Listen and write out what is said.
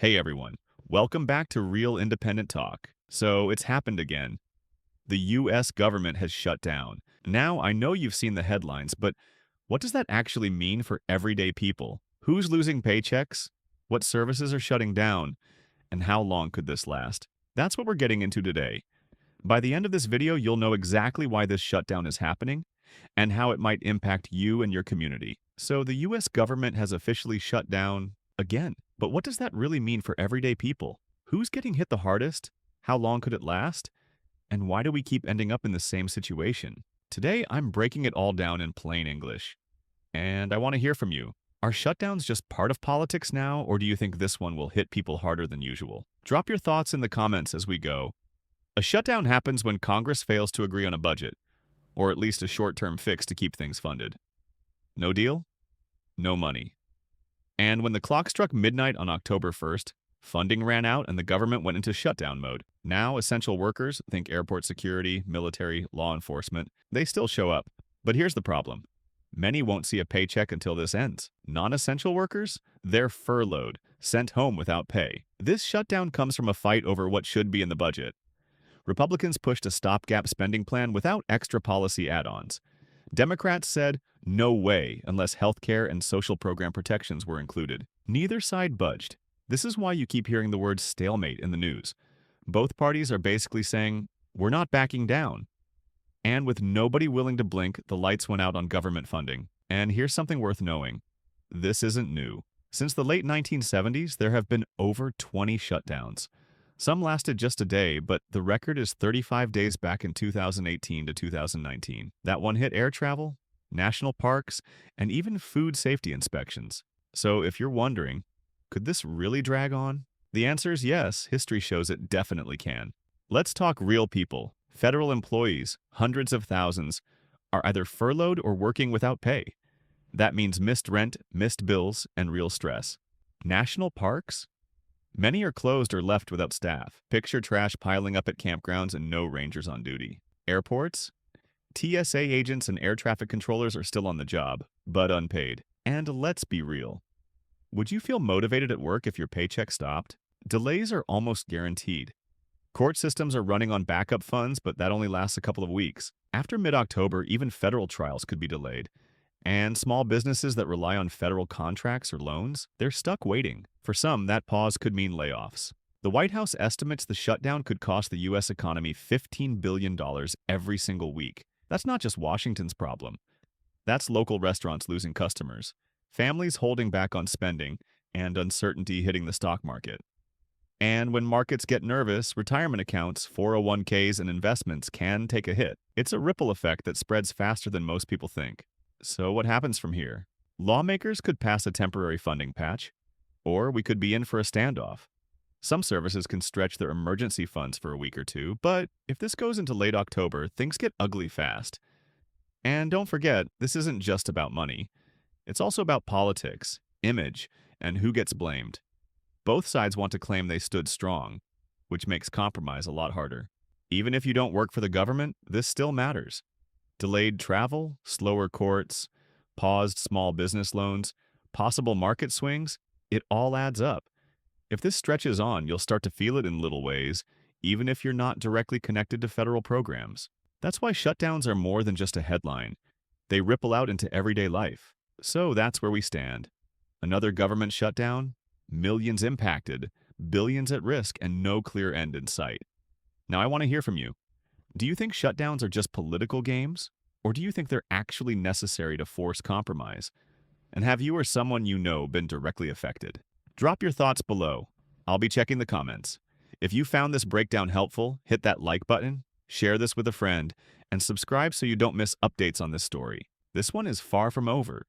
Hey everyone, welcome back to Real Independent Talk. So it's happened again. The US government has shut down. Now, I know you've seen the headlines, but what does that actually mean for everyday people? Who's losing paychecks? What services are shutting down? And how long could this last? That's what we're getting into today. By the end of this video, you'll know exactly why this shutdown is happening and how it might impact you and your community. So the US government has officially shut down again. But what does that really mean for everyday people? Who's getting hit the hardest? How long could it last? And why do we keep ending up in the same situation? Today, I'm breaking it all down in plain English. And I want to hear from you. Are shutdowns just part of politics now, or do you think this one will hit people harder than usual? Drop your thoughts in the comments as we go. A shutdown happens when Congress fails to agree on a budget, or at least a short-term fix to keep things funded. No deal? No money. And when the clock struck midnight on October 1st, funding ran out and the government went into shutdown mode. Now, essential workers, think airport security, military, law enforcement, they still show up. But here's the problem. Many won't see a paycheck until this ends. Non-essential workers? They're furloughed, sent home without pay. This shutdown comes from a fight over what should be in the budget. Republicans pushed a stopgap spending plan without extra policy add-ons. Democrats said, no way, unless healthcare and social program protections were included. Neither side budged. This is why you keep hearing the word stalemate in the news. Both parties are basically saying, we're not backing down. And with nobody willing to blink, the lights went out on government funding. And here's something worth knowing. This isn't new. Since the late 1970s, there have been over 20 shutdowns. Some lasted just a day, but the record is 35 days back in 2018 to 2019. That one hit air travel, national parks, and even food safety inspections. So if you're wondering, could this really drag on? The answer is yes, history shows it definitely can. Let's talk real people. Federal employees, hundreds of thousands, are either furloughed or working without pay. That means missed rent, missed bills, and real stress. National parks? Many are closed or left without staff. Picture trash piling up at campgrounds and no rangers on duty. Airports? TSA agents and air traffic controllers are still on the job, but unpaid. And let's be real. Would you feel motivated at work if your paycheck stopped? Delays are almost guaranteed. Court systems are running on backup funds, but that only lasts a couple of weeks. After mid-October, even federal trials could be delayed. And small businesses that rely on federal contracts or loans, they're stuck waiting. For some, that pause could mean layoffs. The White House estimates the shutdown could cost the U.S. economy $15 billion every single week. That's not just Washington's problem. That's local restaurants losing customers, families holding back on spending, and uncertainty hitting the stock market. And when markets get nervous, retirement accounts, 401ks, and investments can take a hit. It's a ripple effect that spreads faster than most people think. So what happens from here? Lawmakers could pass a temporary funding patch, or we could be in for a standoff. Some services can stretch their emergency funds for a week or two, but if this goes into late October, things get ugly fast. And don't forget, this isn't just about money. It's also about politics, image, and who gets blamed. Both sides want to claim they stood strong, which makes compromise a lot harder. Even if you don't work for the government, this still matters. Delayed travel, slower courts, paused small business loans, possible market swings, it all adds up. If this stretches on, you'll start to feel it in little ways, even if you're not directly connected to federal programs. That's why shutdowns are more than just a headline. They ripple out into everyday life. So that's where we stand. Another government shutdown, millions impacted, billions at risk, and no clear end in sight. Now I want to hear from you. Do you think shutdowns are just political games? Or do you think they're actually necessary to force compromise? And have you or someone you know been directly affected? Drop your thoughts below. I'll be checking the comments. If you found this breakdown helpful, hit that like button, share this with a friend, and subscribe so you don't miss updates on this story. This one is far from over.